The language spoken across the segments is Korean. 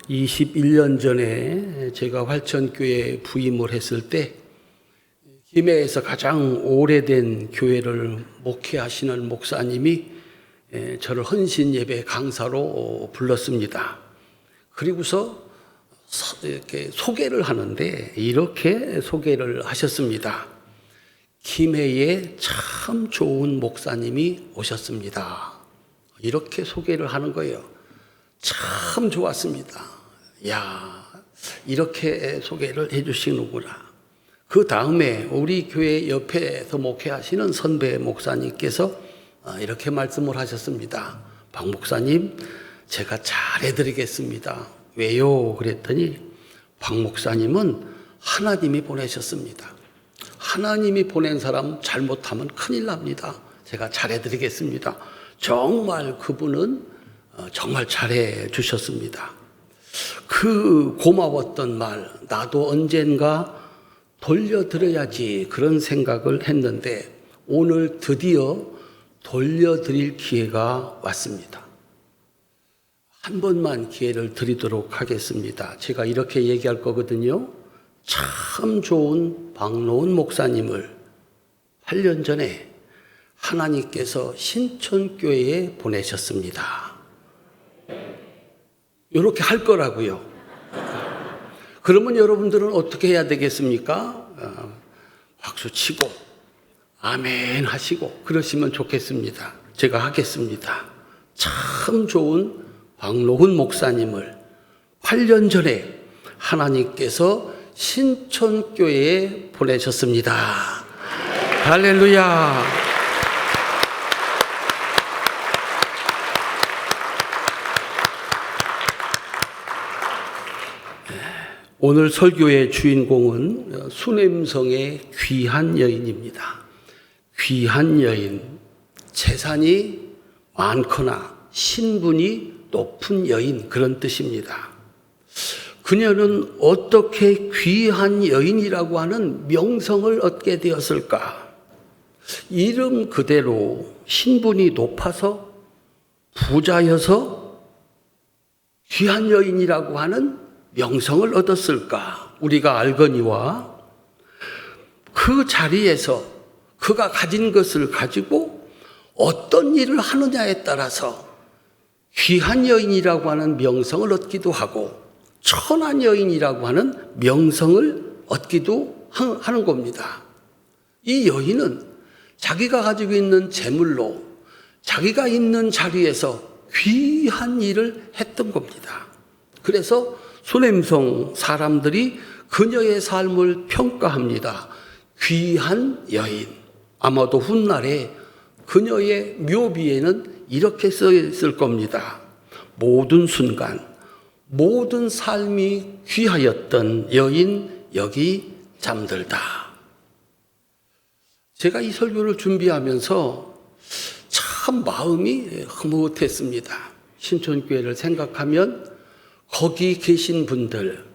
21년 전에 제가 활천교회에 부임을 했을 때 김해에서 가장 오래된 교회를 목회하시는 목사님이 저를 헌신 예배 강사로 불렀습니다. 그리고서 이렇게 소개를 하는데 이렇게 소개를 하셨습니다. 김해에 참 좋은 목사님이 오셨습니다. 이렇게 소개를 하는 거예요. 참 좋았습니다. 야, 이렇게 소개를 해주시는구나. 그 다음에 우리 교회 옆에서 목회하시는 선배 목사님께서 이렇게 말씀을 하셨습니다. 박 목사님, 제가 잘해드리겠습니다. 왜요? 그랬더니 박 목사님은 하나님이 보내셨습니다. 하나님이 보낸 사람 잘못하면 큰일 납니다. 제가 잘해드리겠습니다. 정말 그분은 정말 잘해 주셨습니다. 그 고마웠던 말, 나도 언젠가 돌려드려야지 그런 생각을 했는데 오늘 드디어 돌려드릴 기회가 왔습니다. 한 번만 기회를 드리도록 하겠습니다. 제가 이렇게 얘기할 거거든요. 참 좋은 박노은 목사님을 8년 전에 하나님께서 신천교회에 보내셨습니다. 이렇게 할 거라고요. 그러면 여러분들은 어떻게 해야 되겠습니까? 박수 치고 아멘 하시고 그러시면 좋겠습니다. 제가 하겠습니다. 참 좋은 박노은 목사님을 8년 전에 하나님께서 신천교회에 보내셨습니다. 할렐루야. 오늘 설교의 주인공은 수냄성의 귀한 여인입니다. 귀한 여인, 재산이 많거나 신분이 높은 여인, 그런 뜻입니다. 그녀는 어떻게 귀한 여인이라고 하는 명성을 얻게 되었을까? 이름 그대로 신분이 높아서 부자여서 귀한 여인이라고 하는 명성을 얻었을까? 우리가 알거니와 그 자리에서 그가 가진 것을 가지고 어떤 일을 하느냐에 따라서 귀한 여인이라고 하는 명성을 얻기도 하고 천한 여인이라고 하는 명성을 얻기도 하는 겁니다. 이 여인은 자기가 가지고 있는 재물로 자기가 있는 자리에서 귀한 일을 했던 겁니다. 그래서 수냄성 사람들이 그녀의 삶을 평가합니다. 귀한 여인. 아마도 훗날에 그녀의 묘비에는 이렇게 써 있을 겁니다. 모든 순간, 모든 삶이 귀하였던 여인 여기 잠들다. 제가 이 설교를 준비하면서 참 마음이 흐뭇했습니다. 신천교회를 생각하면 거기 계신 분들,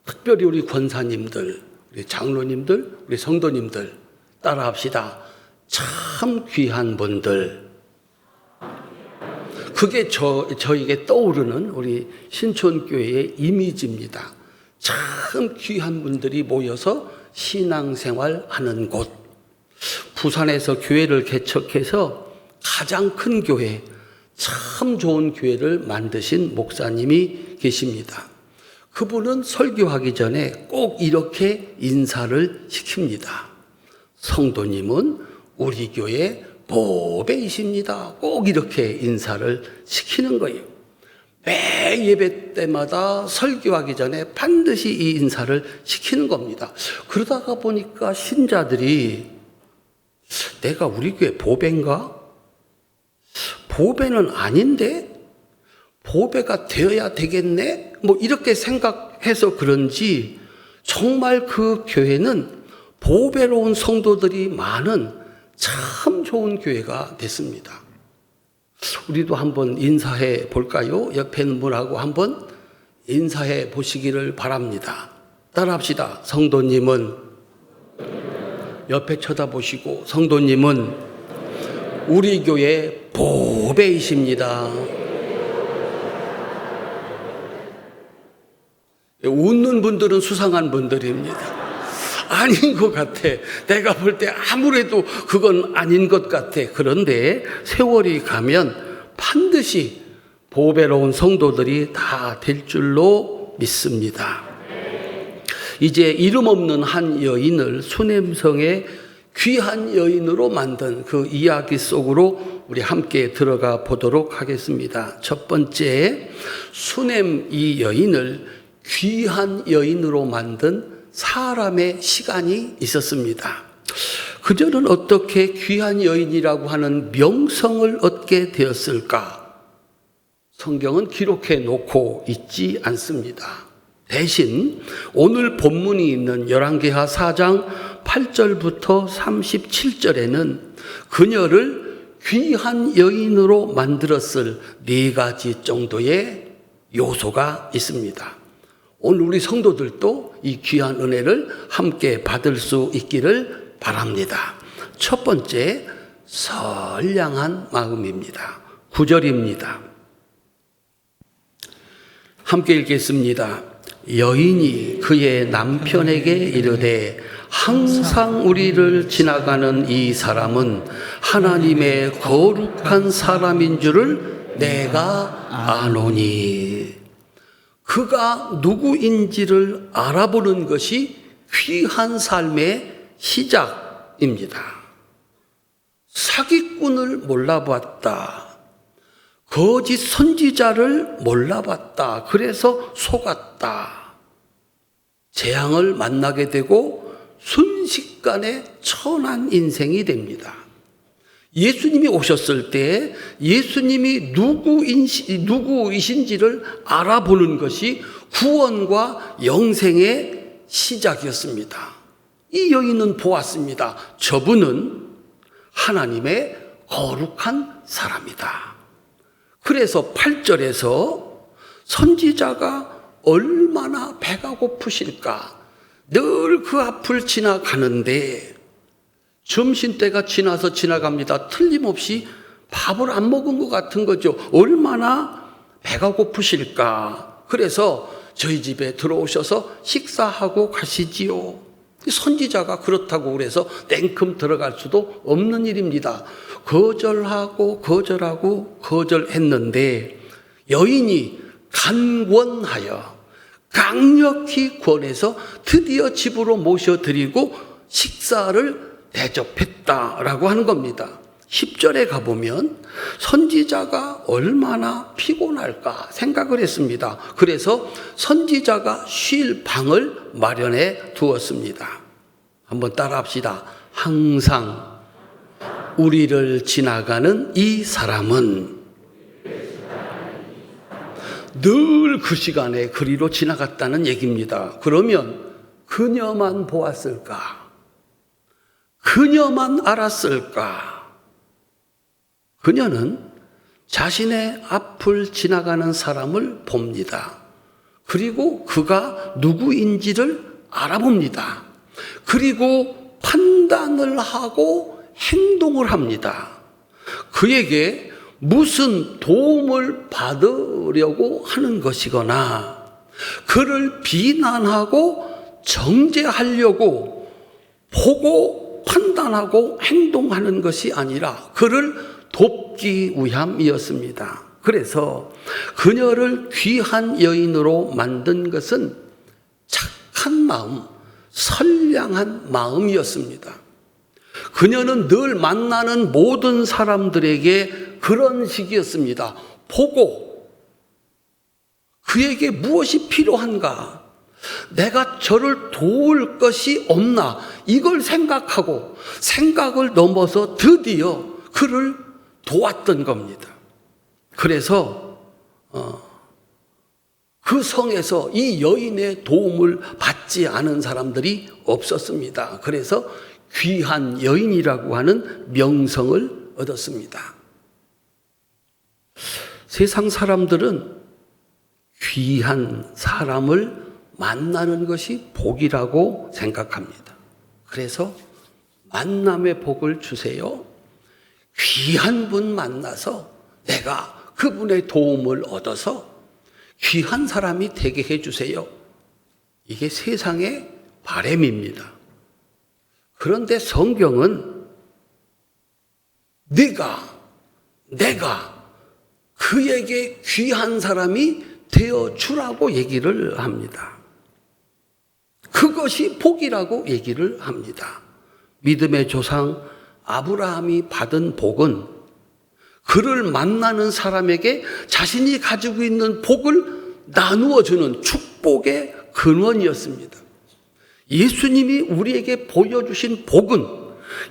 특별히 우리 권사님들, 우리 장로님들, 우리 성도님들 따라합시다. 참 귀한 분들. 그게 저에게 떠오르는 우리 신천교회의 이미지입니다. 참 귀한 분들이 모여서 신앙생활 하는 곳. 부산에서 교회를 개척해서 가장 큰 교회, 참 좋은 교회를 만드신 목사님이 계십니다. 그분은 설교하기 전에 꼭 이렇게 인사를 시킵니다. 성도님은 우리 교회 보배이십니다. 꼭 이렇게 인사를 시키는 거예요. 매 예배 때마다 설교하기 전에 반드시 이 인사를 시키는 겁니다. 그러다가 보니까 신자들이 내가 우리 교회 보배인가? 보배는 아닌데? 보배가 되어야 되겠네? 이렇게 생각해서 그런지 정말 그 교회는 보배로운 성도들이 많은 참 좋은 교회가 됐습니다. 우리도 한번 인사해 볼까요? 옆에 있는 분하고 한번 인사해 보시기를 바랍니다. 따라합시다. 성도님은 옆에 쳐다보시고, 성도님은 우리 교회 보배이십니다. 웃는 분들은 수상한 분들입니다. 아닌 것 같아. 내가 볼 때 아무래도 그건 아닌 것 같아. 그런데 세월이 가면 반드시 보배로운 성도들이 다 될 줄로 믿습니다. 이제 이름 없는 한 여인을 수냄성의 귀한 여인으로 만든 그 이야기 속으로 우리 함께 들어가 보도록 하겠습니다. 첫 번째, 수냄 이 여인을 귀한 여인으로 만든 사람의 시간이 있었습니다. 그녀는 어떻게 귀한 여인이라고 하는 명성을 얻게 되었을까? 성경은 기록해 놓고 있지 않습니다. 대신 오늘 본문이 있는 열왕기하 4장 8절부터 37절에는 그녀를 귀한 여인으로 만들었을 4가지 정도의 요소가 있습니다. 오늘 우리 성도들도 이 귀한 은혜를 함께 받을 수 있기를 바랍니다. 첫 번째, 선량한 마음입니다. 9절입니다. 함께 읽겠습니다. 여인이 그의 남편에게 이르되 항상 우리를 지나가는 이 사람은 하나님의 거룩한 사람인 줄을 내가 아노니. 그가 누구인지를 알아보는 것이 귀한 삶의 시작입니다. 사기꾼을 몰라봤다. 거짓 선지자를 몰라봤다. 그래서 속았다. 재앙을 만나게 되고 순식간에 천한 인생이 됩니다. 예수님이 오셨을 때 예수님이 누구이신지를 알아보는 것이 구원과 영생의 시작이었습니다. 이 여인은 보았습니다. 저분은 하나님의 거룩한 사람이다. 그래서 8절에서 선지자가 얼마나 배가 고프실까? 늘 그 앞을 지나가는데 점심때가 지나갑니다. 틀림없이 밥을 안 먹은 것 같은 거죠. 얼마나 배가 고프실까? 그래서 저희 집에 들어오셔서 식사하고 가시지요. 선지자가 그렇다고 그래서 냉큼 들어갈 수도 없는 일입니다. 거절하고 거절했는데 여인이 간권하여 강력히 권해서 드디어 집으로 모셔드리고 식사를 대접했다라고 하는 겁니다. 10절에 가보면 선지자가 얼마나 피곤할까 생각을 했습니다. 그래서 선지자가 쉴 방을 마련해 두었습니다. 한번 따라합시다. 항상 우리를 지나가는 이 사람은 늘 그 시간에 그리로 지나갔다는 얘기입니다. 그러면 그녀만 보았을까? 그녀만 알았을까? 그녀는 자신의 앞을 지나가는 사람을 봅니다. 그리고 그가 누구인지를 알아봅니다. 그리고 판단을 하고 행동을 합니다. 그에게 무슨 도움을 받으려고 하는 것이거나 그를 비난하고 정죄하려고 보고 판단하고 행동하는 것이 아니라 그를 돕기 위함이었습니다. 그래서 그녀를 귀한 여인으로 만든 것은 착한 마음, 선량한 마음이었습니다. 그녀는 늘 만나는 모든 사람들에게 그런 식이었습니다. 보고 그에게 무엇이 필요한가? 내가 저를 도울 것이 없나? 이걸 생각하고 생각을 넘어서 드디어 그를 도왔던 겁니다. 그래서 그 성에서 이 여인의 도움을 받지 않은 사람들이 없었습니다. 그래서 귀한 여인이라고 하는 명성을 얻었습니다. 세상 사람들은 귀한 사람을 만나는 것이 복이라고 생각합니다. 그래서 만남의 복을 주세요. 귀한 분 만나서 내가 그분의 도움을 얻어서 귀한 사람이 되게 해주세요. 이게 세상의 바람입니다. 그런데 성경은 내가 그에게 귀한 사람이 되어주라고 얘기를 합니다. 그것이 복이라고 얘기를 합니다. 믿음의 조상 아브라함이 받은 복은 그를 만나는 사람에게 자신이 가지고 있는 복을 나누어주는 축복의 근원이었습니다. 예수님이 우리에게 보여주신 복은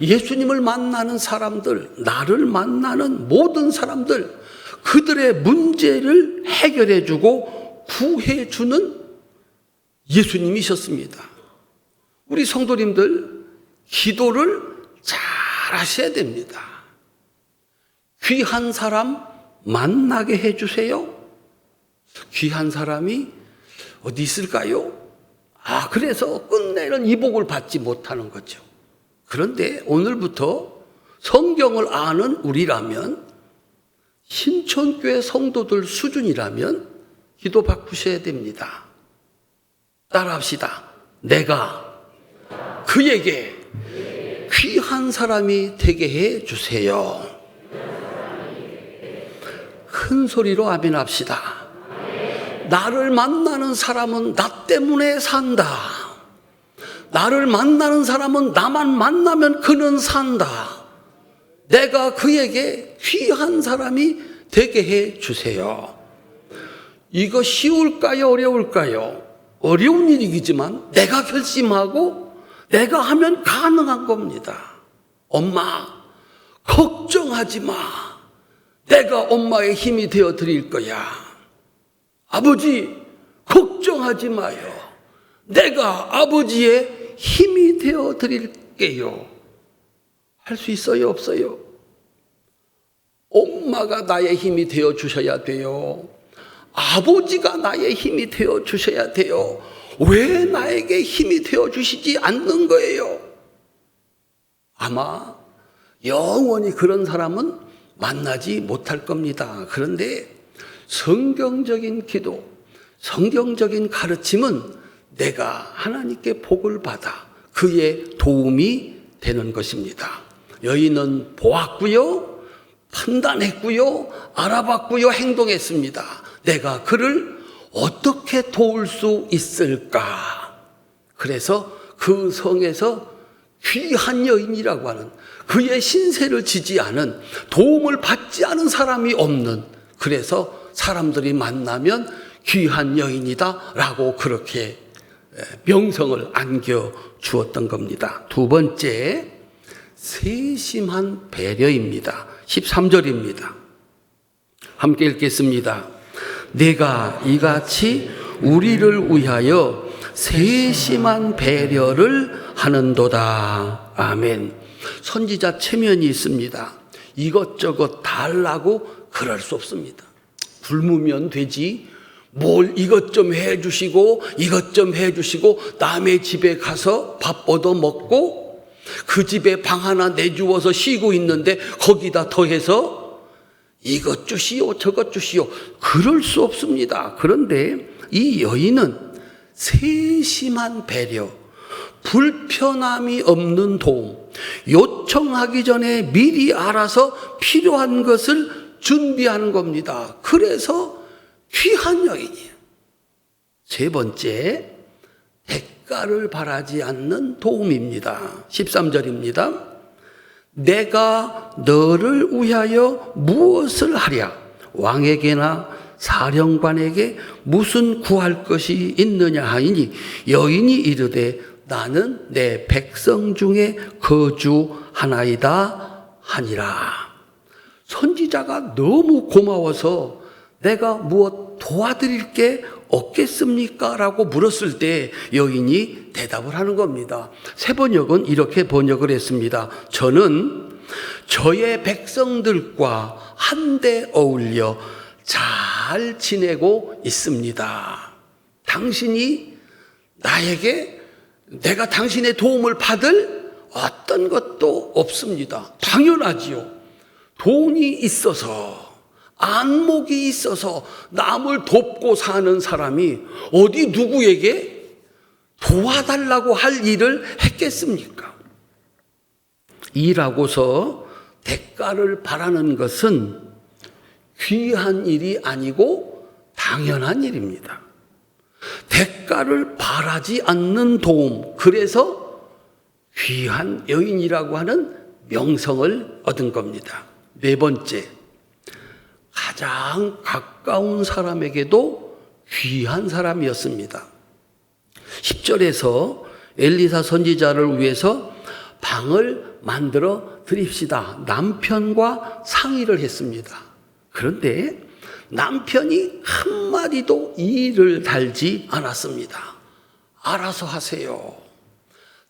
예수님을 만나는 사람들, 나를 만나는 모든 사람들, 그들의 문제를 해결해주고 구해주는 예수님이셨습니다. 우리 성도님들 기도를 잘 하셔야 됩니다. 귀한 사람 만나게 해주세요. 귀한 사람이 어디 있을까요? 그래서 끝내는 이 복을 받지 못하는 거죠. 그런데 오늘부터 성경을 아는 우리라면, 신천교회 성도들 수준이라면 기도 바꾸셔야 됩니다. 따라합시다. 내가 그에게 귀한 사람이 되게 해 주세요. 큰 소리로 아멘 합시다. 나를 만나는 사람은 나 때문에 산다. 나를 만나는 사람은 나만 만나면 그는 산다. 내가 그에게 귀한 사람이 되게 해 주세요. 이거 쉬울까요? 어려울까요? 어려운 일이지만 내가 결심하고 내가 하면 가능한 겁니다. 엄마, 걱정하지 마. 내가 엄마의 힘이 되어 드릴 거야. 아버지, 걱정하지 마요. 내가 아버지의 힘이 되어 드릴게요. 할 수 있어요? 없어요? 엄마가 나의 힘이 되어 주셔야 돼요. 아버지가 나의 힘이 되어 주셔야 돼요. 왜 나에게 힘이 되어 주시지 않는 거예요? 아마 영원히 그런 사람은 만나지 못할 겁니다. 그런데 성경적인 기도, 성경적인 가르침은 내가 하나님께 복을 받아 그의 도움이 되는 것입니다. 여인은 보았고요, 판단했고요, 알아봤고요, 행동했습니다. 내가 그를 어떻게 도울 수 있을까? 그래서 그 성에서 귀한 여인이라고 하는, 그의 신세를 지지 않은, 도움을 받지 않은 사람이 없는, 그래서 사람들이 만나면 귀한 여인이다 라고 그렇게 명성을 안겨주었던 겁니다. 두 번째, 세심한 배려입니다. 13절입니다. 함께 읽겠습니다. 내가 이같이 우리를 위하여 세심한 배려를 하는도다. 아멘. 선지자 체면이 있습니다. 이것저것 달라고 그럴 수 없습니다. 굶으면 되지 뭘 이것 좀 해주시고 이것 좀 해주시고 남의 집에 가서 밥 얻어 먹고 그 집에 방 하나 내주어서 쉬고 있는데 거기다 더해서 이것 주시오 저것 주시오, 그럴 수 없습니다. 그런데 이 여인은 세심한 배려, 불편함이 없는 도움, 요청하기 전에 미리 알아서 필요한 것을 준비하는 겁니다. 그래서 귀한 여인이에요. 세 번째, 대가를 바라지 않는 도움입니다. 13절입니다. 내가 너를 위하여 무엇을 하랴? 왕에게나 사령관에게 무슨 구할 것이 있느냐 하이니 여인이 이르되 나는 내 백성 중에 거주하나이다 하니라. 선지자가 너무 고마워서 내가 무엇 도와드릴 게 없겠습니까? 라고 물었을 때 여인이 대답을 하는 겁니다. 새 번역은 이렇게 번역을 했습니다. 저는 저의 백성들과 한데 어울려 잘 지내고 있습니다. 당신이 나에게 내가 당신의 도움을 받을 어떤 것도 없습니다. 당연하지요. 돈이 있어서, 안목이 있어서 남을 돕고 사는 사람이 어디 누구에게 도와달라고 할 일을 했겠습니까? 일하고서 대가를 바라는 것은 귀한 일이 아니고 당연한 일입니다. 대가를 바라지 않는 도움, 그래서 귀한 여인이라고 하는 명성을 얻은 겁니다. 네 번째, 가장 가까운 사람에게도 귀한 사람이었습니다. 10절에서 엘리사 선지자를 위해서 방을 만들어 드립시다. 남편과 상의를 했습니다. 그런데 남편이 한마디도 이의를 달지 않았습니다. 알아서 하세요.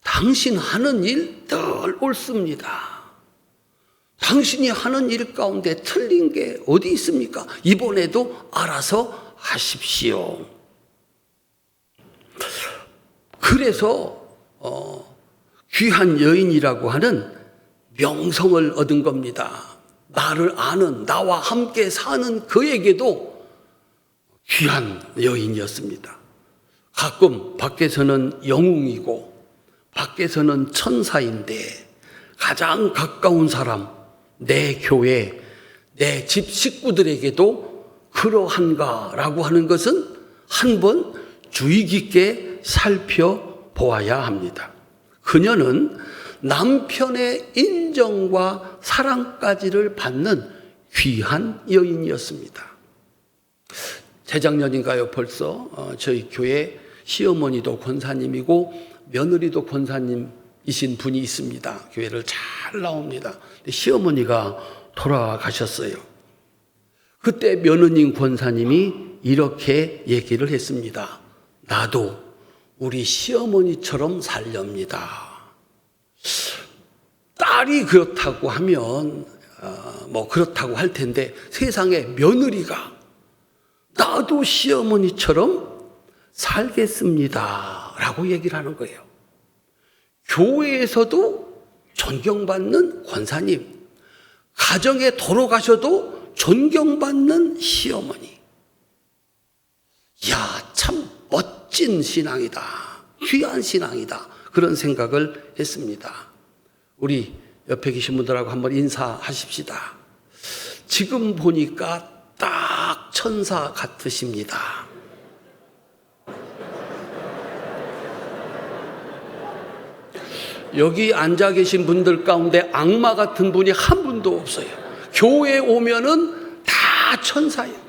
당신 하는 일 늘 옳습니다. 당신이 하는 일 가운데 틀린 게 어디 있습니까? 이번에도 알아서 하십시오. 그래서 귀한 여인이라고 하는 명성을 얻은 겁니다. 나를 아는, 나와 함께 사는 그에게도 귀한 여인이었습니다. 가끔 밖에서는 영웅이고 밖에서는 천사인데 가장 가까운 사람, 내 교회, 내 집 식구들에게도 그러한가라고 하는 것은 한번 주의 깊게 살펴보아야 합니다. 그녀는 남편의 인정과 사랑까지를 받는 귀한 여인이었습니다. 재작년인가요? 벌써 저희 교회 시어머니도 권사님이고 며느리도 권사님이신 분이 있습니다. 교회를 잘 나옵니다. 시어머니가 돌아가셨어요. 그때 며느님 권사님이 이렇게 얘기를 했습니다. 나도 우리 시어머니처럼 살렵니다. 딸이 그렇다고 하면 그렇다고 할 텐데 세상에 며느리가 나도 시어머니처럼 살겠습니다 라고 얘기를 하는 거예요. 교회에서도 존경받는 권사님, 가정에 돌아가셔도 존경받는 시어머니. 이야, 참 멋진 신앙이다. 귀한 신앙이다. 그런 생각을 했습니다. 우리 옆에 계신 분들하고 한번 인사하십시다. 지금 보니까 딱 천사 같으십니다. 여기 앉아 계신 분들 가운데 악마 같은 분이 한 분도 없어요. 교회에 오면은 다 천사예요.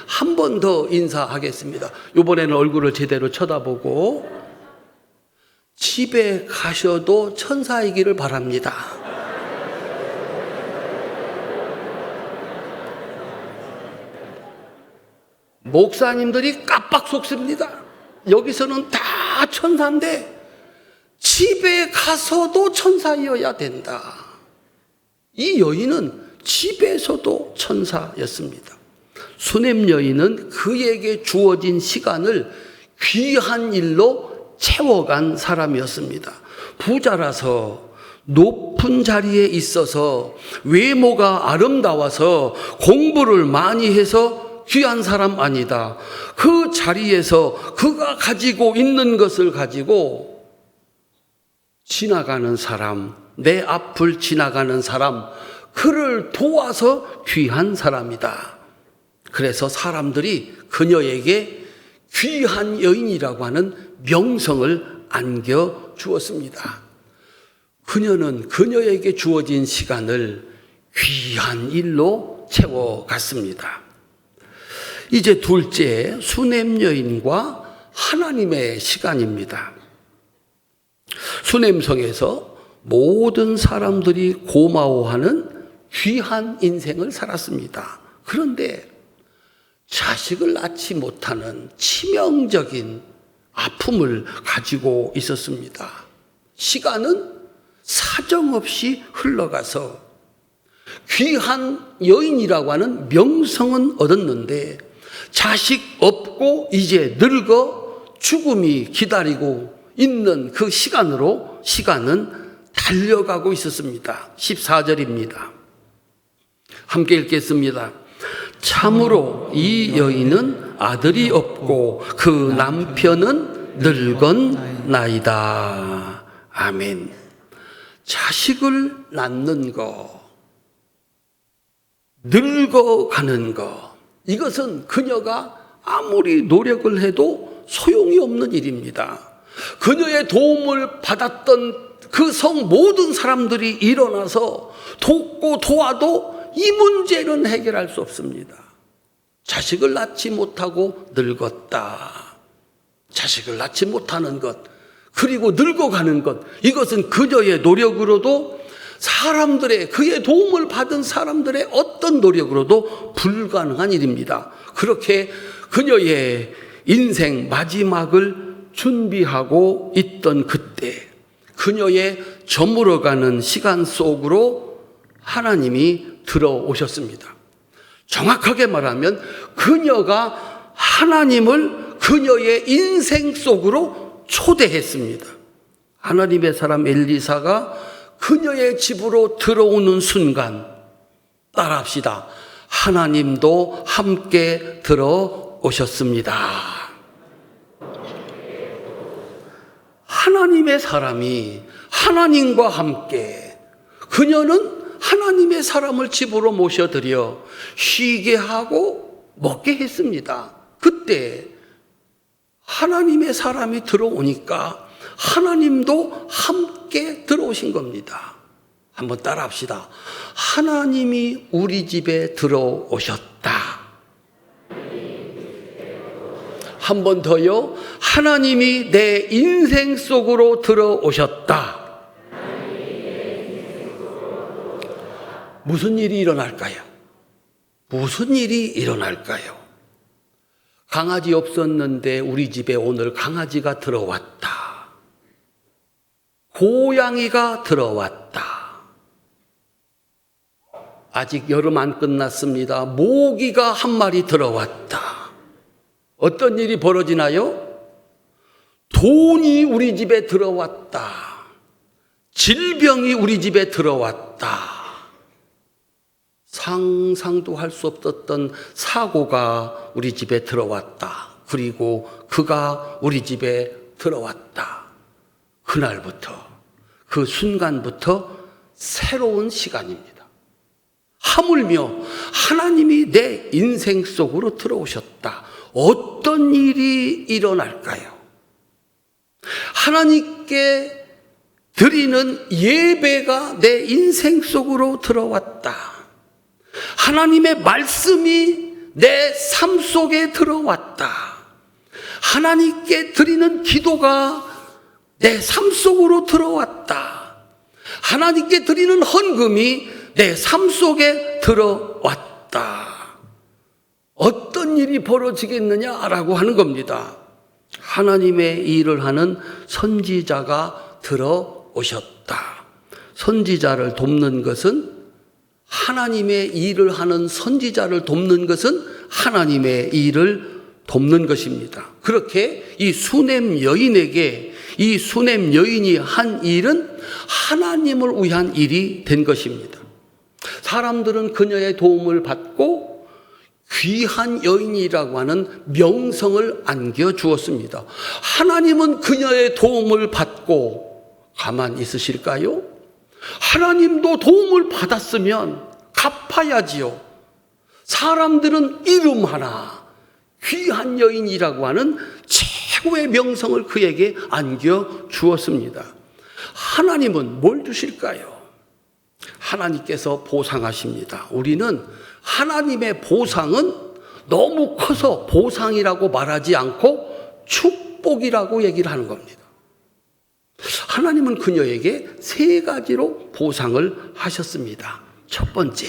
한 번 더 인사하겠습니다. 이번에는 얼굴을 제대로 쳐다보고 집에 가셔도 천사이기를 바랍니다. 목사님들이 깜빡 속습니다. 여기서는 다 천사인데 집에 가서도 천사여야 된다. 이 여인은 집에서도 천사였습니다. 수넴 여인은 그에게 주어진 시간을 귀한 일로 채워간 사람이었습니다. 부자라서 높은 자리에 있어서 외모가 아름다워서 공부를 많이 해서 귀한 사람 아니다. 그 자리에서 그가 가지고 있는 것을 가지고 지나가는 사람, 내 앞을 지나가는 사람, 그를 도와서 귀한 사람이다. 그래서 사람들이 그녀에게 귀한 여인이라고 하는 명성을 안겨주었습니다. 그녀는 그녀에게 주어진 시간을 귀한 일로 채워갔습니다. 이제 둘째, 수넴 여인과 하나님의 시간입니다. 수넴성에서 모든 사람들이 고마워하는 귀한 인생을 살았습니다. 그런데 자식을 낳지 못하는 치명적인 아픔을 가지고 있었습니다. 시간은 사정없이 흘러가서 귀한 여인이라고 하는 명성은 얻었는데 자식 없고 이제 늙어 죽음이 기다리고 있는 그 시간으로 시간은 달려가고 있었습니다. 14절입니다. 함께 읽겠습니다. 참으로 이 여인은 아들이 없고 그 남편은 늙었나이다. 아멘. 자식을 낳는 거, 늙어가는 거, 이것은 그녀가 아무리 노력을 해도 소용이 없는 일입니다. 그녀의 도움을 받았던 그 성 모든 사람들이 일어나서 돕고 도와도 이 문제는 해결할 수 없습니다. 자식을 낳지 못하고 늙었다. 자식을 낳지 못하는 것, 그리고 늙어가는 것, 이것은 그녀의 노력으로도 사람들의, 그의 도움을 받은 사람들의 어떤 노력으로도 불가능한 일입니다. 그렇게 그녀의 인생 마지막을 준비하고 있던 그때, 그녀의 저물어가는 시간 속으로 하나님이 들어오셨습니다. 정확하게 말하면 그녀가 하나님을 그녀의 인생 속으로 초대했습니다. 하나님의 사람 엘리사가 그녀의 집으로 들어오는 순간, 따라합시다. 하나님도 함께 들어오셨습니다. 하나님의 사람이 하나님과 함께, 그녀는 하나님의 사람을 집으로 모셔들여 쉬게 하고 먹게 했습니다. 그때 하나님의 사람이 들어오니까 하나님도 함께 들어오신 겁니다. 한번 따라합시다. 하나님이 우리 집에 들어오셨다. 한 번 더요. 하나님이 내 인생 속으로 들어오셨다. 무슨 일이 일어날까요? 무슨 일이 일어날까요? 강아지 없었는데 우리 집에 오늘 강아지가 들어왔다. 고양이가 들어왔다. 아직 여름 안 끝났습니다. 모기가 한 마리 들어왔다. 어떤 일이 벌어지나요? 돈이 우리 집에 들어왔다. 질병이 우리 집에 들어왔다. 상상도 할 수 없었던 사고가 우리 집에 들어왔다. 그리고 그가 우리 집에 들어왔다. 그날부터, 그 순간부터 새로운 시간입니다. 하물며 하나님이 내 인생 속으로 들어오셨다. 어떤 일이 일어날까요? 하나님께 드리는 예배가 내 인생 속으로 들어왔다. 하나님의 말씀이 내 삶 속에 들어왔다. 하나님께 드리는 기도가 내 삶 속으로 들어왔다. 하나님께 드리는 헌금이 내 삶 속에 들어왔다. 어떤 일이 벌어지겠느냐라고 하는 겁니다. 하나님의 일을 하는 선지자가 들어오셨다. 선지자를 돕는 것은, 하나님의 일을 하는 선지자를 돕는 것은 하나님의 일을 돕는 것입니다. 그렇게 이 수넴 여인에게, 이 수넴 여인이 한 일은 하나님을 위한 일이 된 것입니다. 사람들은 그녀의 도움을 받고 귀한 여인이라고 하는 명성을 안겨주었습니다. 하나님은 그녀의 도움을 받고 가만히 있으실까요? 하나님도 도움을 받았으면 갚아야지요. 사람들은 이름 하나, 귀한 여인이라고 하는 최고의 명성을 그에게 안겨주었습니다. 하나님은 뭘 주실까요? 하나님께서 보상하십니다. 우리는 하나님의 보상은 너무 커서 보상이라고 말하지 않고 축복이라고 얘기를 하는 겁니다. 하나님은 그녀에게 세 가지로 보상을 하셨습니다. 첫 번째,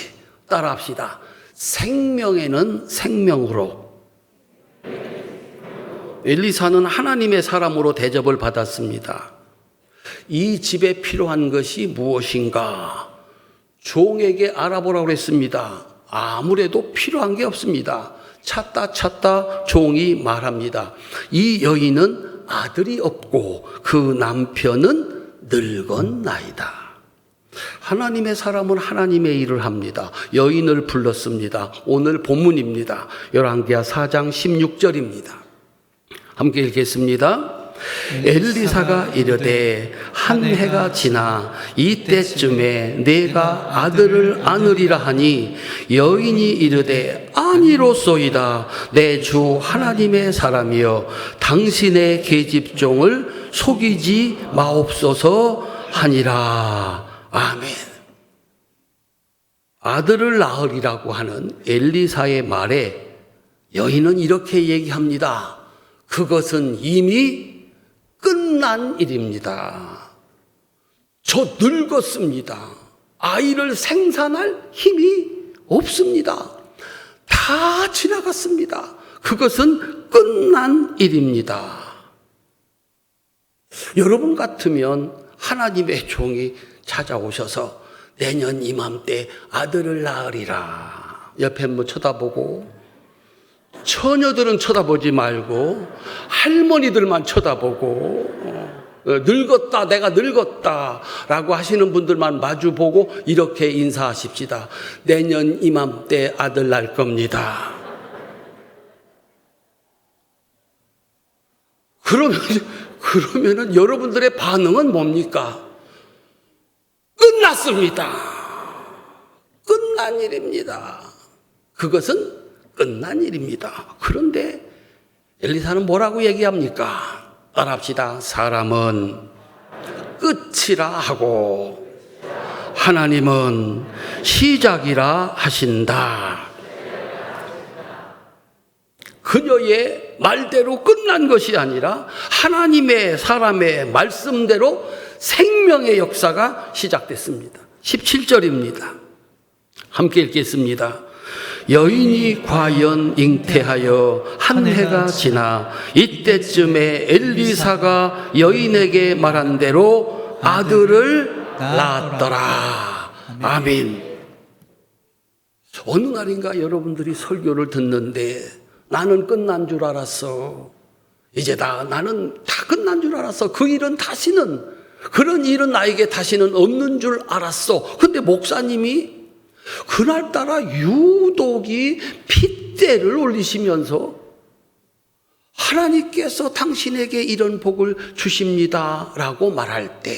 따라합시다. 생명에는 생명으로. 엘리사는 하나님의 사람으로 대접을 받았습니다. 이 집에 필요한 것이 무엇인가? 종에게 알아보라고 했습니다. 아무래도 필요한 게 없습니다. 찾다 종이 말합니다. 이 여인은 아들이 없고 그 남편은 늙었나이다. 하나님의 사람은 하나님의 일을 합니다. 여인을 불렀습니다. 오늘 본문입니다. 열왕기하 4장 16절입니다. 함께 읽겠습니다. 엘리사가 이르되 한 해가 지나 이때쯤에 내가 아들을 안으리라 하니 여인이 이르되 아니로소이다. 내 주 하나님의 사람이여 당신의 계집종을 속이지 마옵소서 하니라. 아멘. 아들을 낳으리라고 하는 엘리사의 말에 여인은 이렇게 얘기합니다. 그것은 이미 끝난 일입니다. 저 늙었습니다. 아이를 생산할 힘이 없습니다. 다 지나갔습니다. 그것은 끝난 일입니다. 여러분 같으면 하나님의 종이 찾아오셔서 내년 이맘때 아들을 낳으리라. 옆에 한번 쳐다보고, 처녀들은 쳐다보지 말고 할머니들만 쳐다보고, 늙었다, 내가 늙었다 라고 하시는 분들만 마주보고 이렇게 인사하십시다. 내년 이맘때 아들 낳을 겁니다. 그러면은 여러분들의 반응은 뭡니까? 끝났습니다. 끝난 일입니다. 그것은 끝난 일입니다. 그런데 엘리사는 뭐라고 얘기합니까? 따라합시다. 사람은 끝이라 하고 하나님은 시작이라 하신다. 그녀의 말대로 끝난 것이 아니라 하나님의 사람의 말씀대로 생명의 역사가 시작됐습니다. 17절입니다. 함께 읽겠습니다. 여인이 과연 잉태하여 한 해가 지나 이때쯤에 엘리사가 여인에게 말한 대로 아들을 낳았더라. 아멘. 어느 날인가 여러분들이 설교를 듣는데 나는 끝난 줄 알았어. 이제 나는 다 끝난 줄 알았어. 그 일은 다시는, 그런 일은 나에게 다시는 없는 줄 알았어. 근데 목사님이 그날따라 유독이 핏대를 올리시면서 하나님께서 당신에게 이런 복을 주십니다 라고 말할 때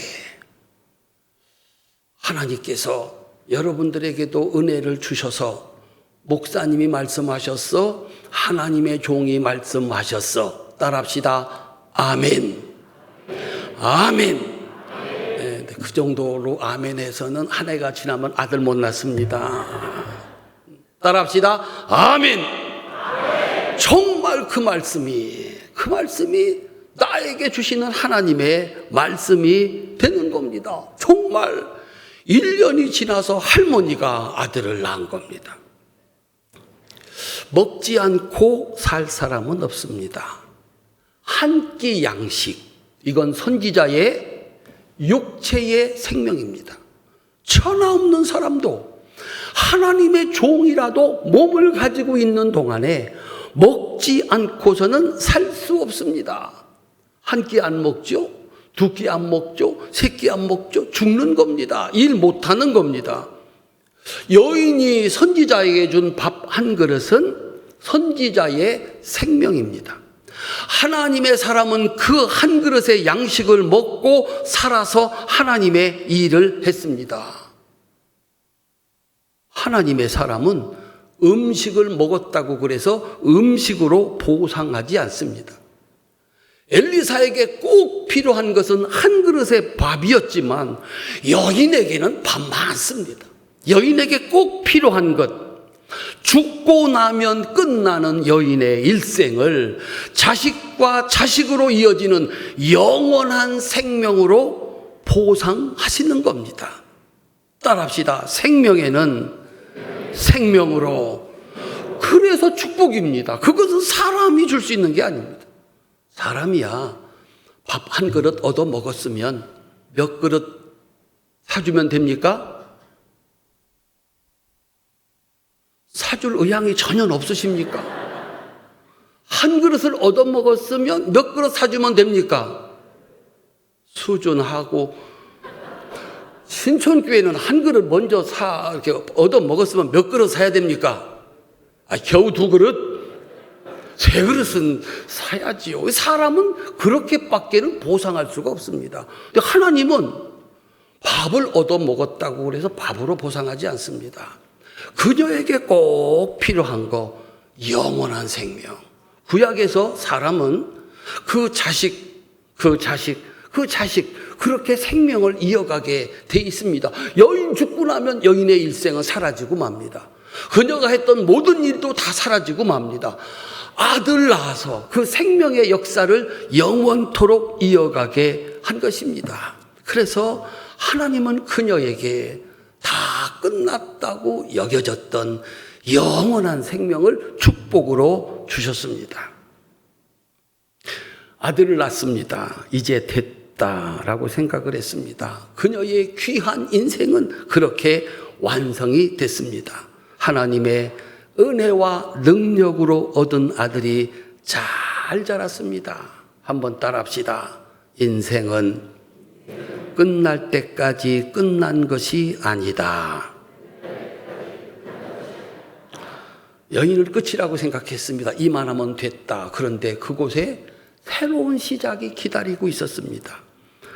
하나님께서 여러분들에게도 은혜를 주셔서 목사님이 말씀하셨어, 하나님의 종이 말씀하셨어. 따라합시다. 아멘. 아멘. 네, 그 정도로 아멘에서는 한 해가 지나면 아들 못 낳습니다. 따라합시다. 아멘. 정말 그 말씀이 나에게 주시는 하나님의 말씀이 되는 겁니다. 정말 1년이 지나서 할머니가 아들을 낳은 겁니다. 먹지 않고 살 사람은 없습니다. 한 끼 양식, 이건 선지자의 육체의 생명입니다. 천하 없는 사람도 하나님의 종이라도 몸을 가지고 있는 동안에 먹지 않고서는 살 수 없습니다. 한 끼 안 먹죠? 두 끼 안 먹죠? 세 끼 안 먹죠? 죽는 겁니다. 일 못하는 겁니다. 여인이 선지자에게 준 밥 한 그릇은 선지자의 생명입니다. 하나님의 사람은 그 한 그릇의 양식을 먹고 살아서 하나님의 일을 했습니다. 하나님의 사람은 음식을 먹었다고 그래서 음식으로 보상하지 않습니다. 엘리사에게 꼭 필요한 것은 한 그릇의 밥이었지만 여인에게는 밥 많습니다. 여인에게 꼭 필요한 것, 죽고 나면 끝나는 여인의 일생을 자식과 자식으로 이어지는 영원한 생명으로 보상하시는 겁니다. 따라합시다. 생명에는 생명으로. 그래서 축복입니다. 그것은 사람이 줄 수 있는 게 아닙니다. 사람이야 밥 한 그릇 얻어 먹었으면 몇 그릇 사주면 됩니까? 사줄 의향이 전혀 없으십니까? 한 그릇을 얻어 먹었으면 몇 그릇 사주면 됩니까? 수준하고 신촌교회는 한 그릇 먼저 이렇게 얻어 먹었으면 몇 그릇 사야 됩니까? 겨우 두 그릇? 세 그릇은 사야지요. 사람은 그렇게밖에는 보상할 수가 없습니다. 근데 하나님은 밥을 얻어 먹었다고 그래서 밥으로 보상하지 않습니다. 그녀에게 꼭 필요한 거 영원한 생명. 구약에서 사람은 그 자식 그렇게 생명을 이어가게 돼 있습니다. 여인 죽고 나면 여인의 일생은 사라지고 맙니다. 그녀가 했던 모든 일도 다 사라지고 맙니다. 아들 낳아서 그 생명의 역사를 영원토록 이어가게 한 것입니다. 그래서 하나님은 그녀에게 다 끝났다고 여겨졌던 영원한 생명을 축복으로 주셨습니다. 아들을 낳습니다. 이제 됐다라고 생각을 했습니다. 그녀의 귀한 인생은 그렇게 완성이 됐습니다. 하나님의 은혜와 능력으로 얻은 아들이 잘 자랐습니다. 한번 따라합시다. 인생은 끝날 때까지 끝난 것이 아니다. 여인을 끝이라고 생각했습니다. 이만하면 됐다. 그런데 그곳에 새로운 시작이 기다리고 있었습니다.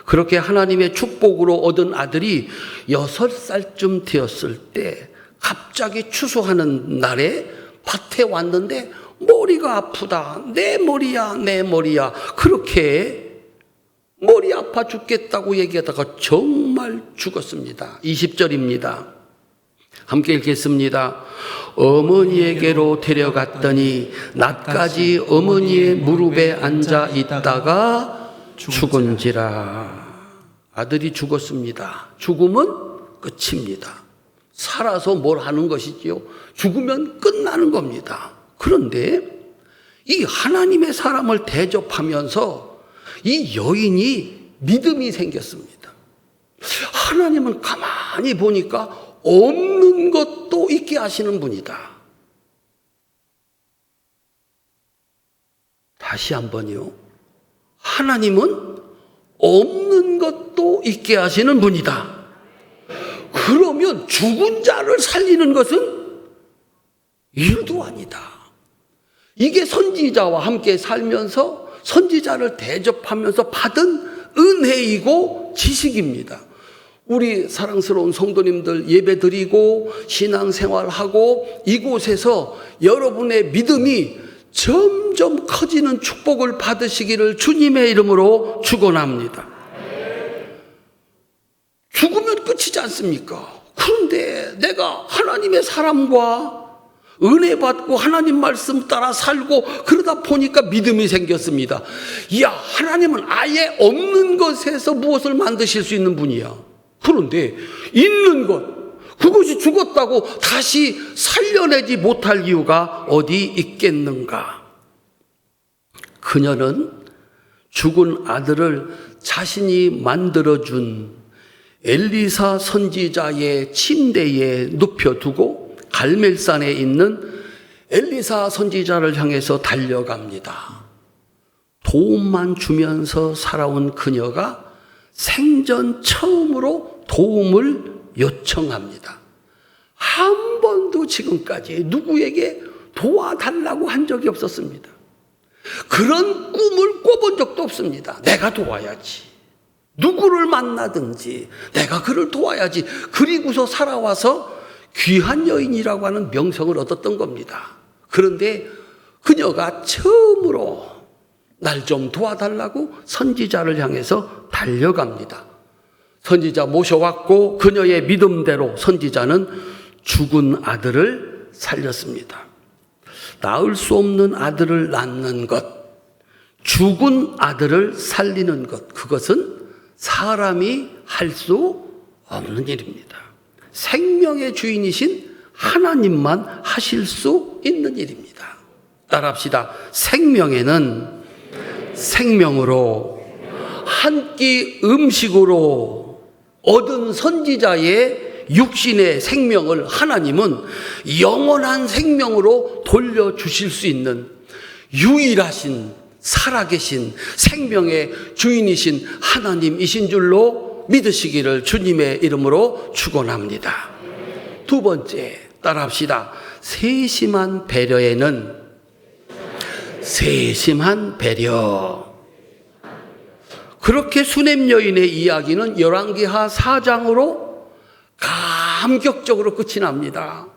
그렇게 하나님의 축복으로 얻은 아들이 6살쯤 되었을 때 갑자기 추수하는 날에 밭에 왔는데 머리가 아프다. 내 머리야, 내 머리야. 그렇게 머리 아파 죽겠다고 얘기하다가 정말 죽었습니다. 20절입니다. 함께 읽겠습니다. 어머니에게로 데려갔더니 낮까지 어머니의 무릎에 앉아 있다가 죽은지라. 아들이 죽었습니다. 죽음은 끝입니다. 살아서 뭘 하는 것이지요? 죽으면 끝나는 겁니다. 그런데 이 하나님의 사람을 대접하면서 이 여인이 믿음이 생겼습니다. 하나님은 가만히 보니까 없는 것도 있게 하시는 분이다. 다시 한번요. 하나님은 없는 것도 있게 하시는 분이다. 그러면 죽은 자를 살리는 것은 일도 아니다. 이게 선지자와 함께 살면서 선지자를 대접하면서 받은 은혜이고 지식입니다. 우리 사랑스러운 성도님들 예배드리고 신앙생활하고 이곳에서 여러분의 믿음이 점점 커지는 축복을 받으시기를 주님의 이름으로 축원합니다. 죽으면 끝이지 않습니까? 그런데 내가 하나님의 사람과 은혜 받고 하나님 말씀 따라 살고 그러다 보니까 믿음이 생겼습니다. 이야, 하나님은 아예 없는 것에서 무엇을 만드실 수 있는 분이야. 그런데 있는 것, 그것이 죽었다고 다시 살려내지 못할 이유가 어디 있겠는가? 그녀는 죽은 아들을 자신이 만들어준 엘리사 선지자의 침대에 눕혀두고 갈멜산에 있는 엘리사 선지자를 향해서 달려갑니다. 도움만 주면서 살아온 그녀가 생전 처음으로 도움을 요청합니다. 한 번도 지금까지 누구에게 도와달라고 한 적이 없었습니다. 그런 꿈을 꿔본 적도 없습니다. 내가 도와야지. 누구를 만나든지 내가 그를 도와야지. 그리고서 살아와서 귀한 여인이라고 하는 명성을 얻었던 겁니다. 그런데 그녀가 처음으로 날 좀 도와달라고 선지자를 향해서 달려갑니다. 선지자 모셔왔고 그녀의 믿음대로 선지자는 죽은 아들을 살렸습니다. 낳을 수 없는 아들을 낳는 것, 죽은 아들을 살리는 것, 그것은 사람이 할 수 없는 일입니다. 생명의 주인이신 하나님만 하실 수 있는 일입니다. 따라합시다. 생명에는 생명으로, 한 끼 음식으로 얻은 선지자의 육신의 생명을 하나님은 영원한 생명으로 돌려주실 수 있는 유일하신 살아계신 생명의 주인이신 하나님이신 줄로 믿으시기를 주님의 이름으로 축원합니다. 두 번째, 따라합시다. 세심한 배려에는 세심한 배려. 그렇게 수냄 여인의 이야기는 열왕기하 4장으로 감격적으로 끝이 납니다.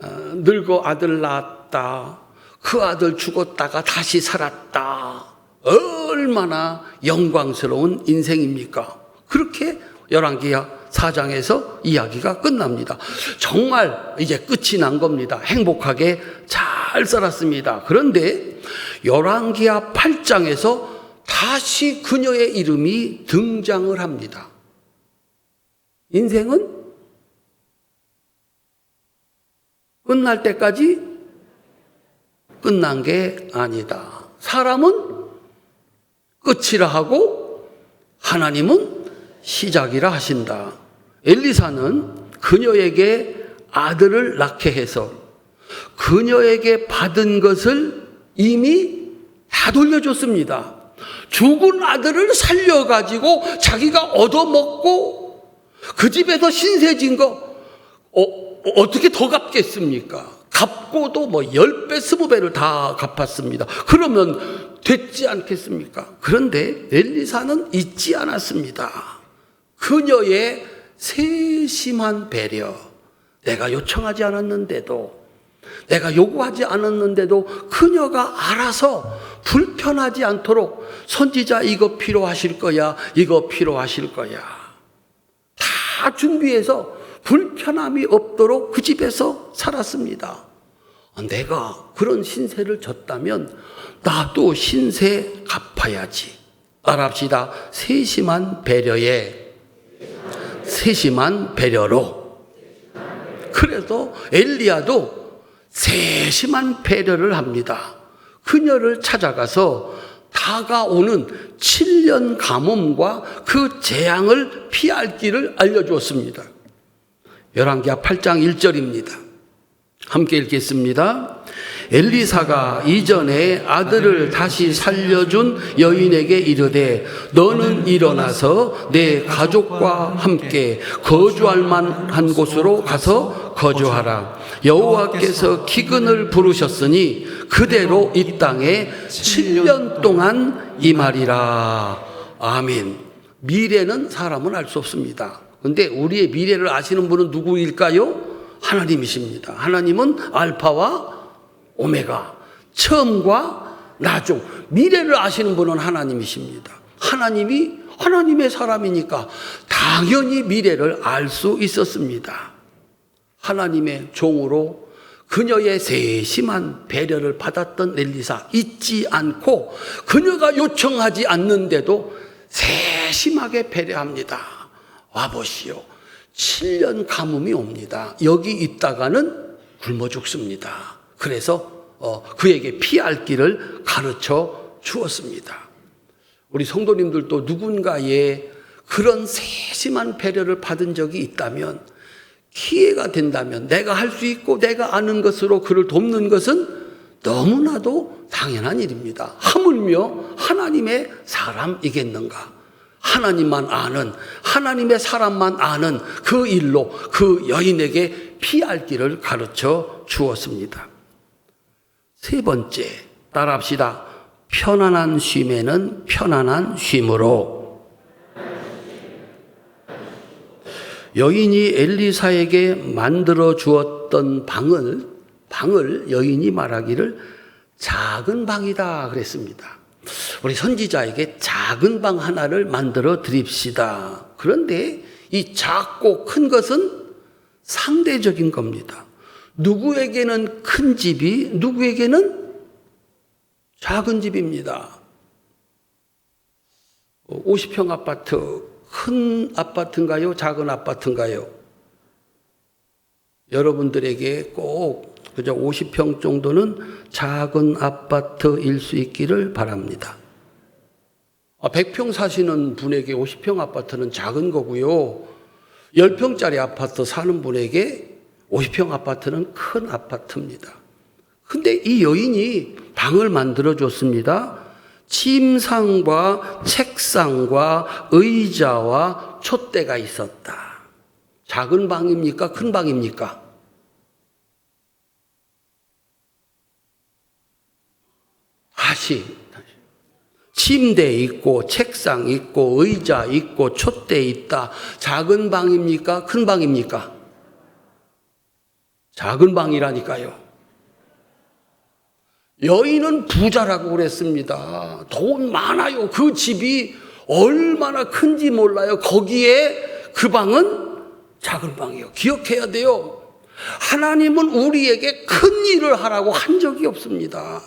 늙어 아들 낳았다. 그 아들 죽었다가 다시 살았다. 얼마나 영광스러운 인생입니까? 그렇게 열왕기하 4장에서 이야기가 끝납니다. 정말 이제 끝이 난 겁니다. 행복하게 잘 살았습니다. 그런데 열왕기하 8장에서 다시 그녀의 이름이 등장을 합니다. 인생은 끝날 때까지 끝난 게 아니다. 사람은 끝이라 하고 하나님은 시작이라 하신다. 엘리사는 그녀에게 아들을 낳게 해서 그녀에게 받은 것을 이미 다 돌려줬습니다. 죽은 아들을 살려가지고 자기가 얻어먹고 그 집에서 신세진 거 어떻게 더 갚겠습니까? 갚고도 뭐 10배, 20배를 다 갚았습니다. 그러면 됐지 않겠습니까? 그런데 엘리사는 잊지 않았습니다. 그녀의 세심한 배려. 내가 요청하지 않았는데도, 내가 요구하지 않았는데도 그녀가 알아서 불편하지 않도록 선지자 이거 필요하실 거야, 이거 필요하실 거야. 다 준비해서 불편함이 없도록 그 집에서 살았습니다. 내가 그런 신세를 졌다면 나도 신세 갚아야지. 따라합시다. 세심한 배려에 세심한 배려로. 그래서 엘리야도 세심한 배려를 합니다. 그녀를 찾아가서 다가오는 7년 가뭄과 그 재앙을 피할 길을 알려주었습니다. 열왕기하 8장 1절입니다. 함께 읽겠습니다. 엘리사가 이전에 아들을 다시 살려준 여인에게 이르되 너는 일어나서 내 가족과 함께 거주할 만한 곳으로 가서 거주하라. 여호와께서 기근을 부르셨으니 그대로 이 땅에 7년 동안 임하리라. 아멘. 미래는 사람은 알 수 없습니다. 그런데 우리의 미래를 아시는 분은 누구일까요? 하나님이십니다. 하나님은 알파와 오메가, 처음과 나중, 미래를 아시는 분은 하나님이십니다. 하나님이 하나님의 사람이니까 당연히 미래를 알 수 있었습니다. 하나님의 종으로 그녀의 세심한 배려를 받았던 엘리사, 잊지 않고 그녀가 요청하지 않는데도 세심하게 배려합니다. 와보시오. 7년 가뭄이 옵니다. 여기 있다가는 굶어 죽습니다. 그래서 그에게 피할 길을 가르쳐 주었습니다. 우리 성도님들도 누군가의 그런 세심한 배려를 받은 적이 있다면, 기회가 된다면 내가 할 수 있고 내가 아는 것으로 그를 돕는 것은 너무나도 당연한 일입니다. 하물며 하나님의 사람이겠는가? 하나님만 아는, 하나님의 사람만 아는 그 일로 그 여인에게 피할 길을 가르쳐 주었습니다. 세 번째, 따라합시다. 편안한 쉼에는 편안한 쉼으로. 여인이 엘리사에게 만들어 주었던 방을 여인이 말하기를 작은 방이다 그랬습니다. 우리 선지자에게 작은 방 하나를 만들어 드립시다. 그런데 이 작고 큰 것은 상대적인 겁니다. 누구에게는 큰 집이 누구에게는 작은 집입니다. 50평 아파트, 큰 아파트인가요? 작은 아파트인가요? 여러분들에게 꼭 그저 50평 정도는 작은 아파트일 수 있기를 바랍니다. 100평 사시는 분에게 50평 아파트는 작은 거고요. 10평짜리 아파트 사는 분에게 50평 아파트는 큰 아파트입니다. 근데 이 여인이 방을 만들어 줬습니다. 침상과 책상과 의자와 촛대가 있었다. 작은 방입니까? 큰 방입니까? 침대 있고 책상 있고 의자 있고 촛대 있다. 작은 방입니까? 큰 방입니까? 작은 방이라니까요. 여인은 부자라고 그랬습니다. 돈 많아요. 그 집이 얼마나 큰지 몰라요. 거기에 그 방은 작은 방이에요. 기억해야 돼요. 하나님은 우리에게 큰 일을 하라고 한 적이 없습니다.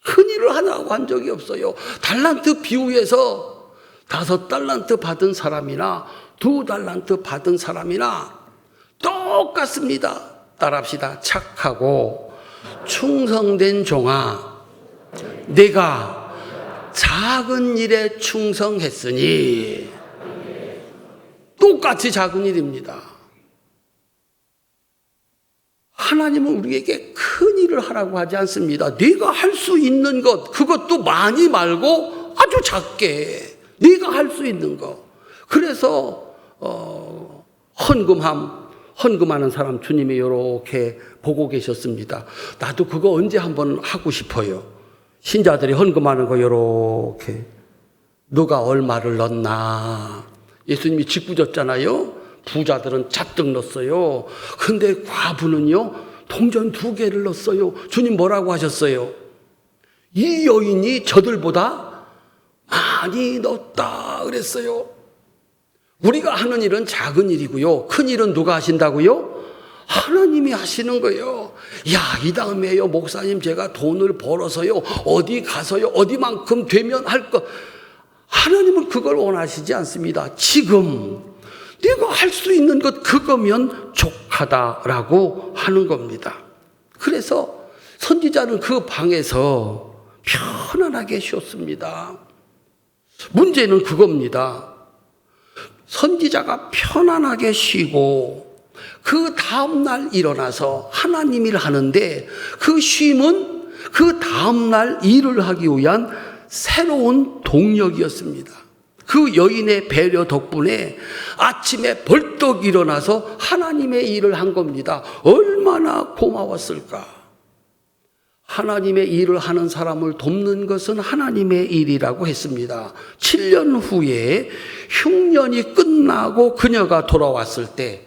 큰 일을 하라고 한 적이 없어요. 달란트 비유에서 5달란트 받은 사람이나 2달란트 받은 사람이나 똑같습니다. 따라합시다. 착하고 충성된 종아, 내가 작은 일에 충성했으니. 똑같이 작은 일입니다. 하나님은 우리에게 큰 일을 하라고 하지 않습니다. 네가 할 수 있는 것, 그것도 많이 말고 아주 작게 네가 할 수 있는 것. 그래서 헌금하는 사람 주님이 이렇게 보고 계셨습니다. 나도 그거 언제 한번 하고 싶어요. 신자들이 헌금하는 거 이렇게 누가 얼마를 넣나. 예수님이 짓궂었잖아요. 부자들은 잔뜩 넣었어요. 근데 과부는요, 동전 2개를 넣었어요. 주님 뭐라고 하셨어요? 이 여인이 저들보다 많이 넣었다 그랬어요. 우리가 하는 일은 작은 일이고요. 큰 일은 누가 하신다고요? 하나님이 하시는 거예요. 야, 이 다음에요, 목사님 제가 돈을 벌어서요, 어디 가서요, 어디만큼 되면 할 것. 하나님은 그걸 원하시지 않습니다. 지금 내가 할 수 있는 것 그거면 족하다라고 하는 겁니다. 그래서 선지자는 그 방에서 편안하게 쉬었습니다. 문제는 그겁니다. 선지자가 편안하게 쉬고 그 다음날 일어나서 하나님 일을 하는데 그 쉼은 그 다음날 일을 하기 위한 새로운 동력이었습니다. 그 여인의 배려 덕분에 아침에 벌떡 일어나서 하나님의 일을 한 겁니다. 얼마나 고마웠을까. 하나님의 일을 하는 사람을 돕는 것은 하나님의 일이라고 했습니다. 7년 후에 흉년이 끝나고 그녀가 돌아왔을 때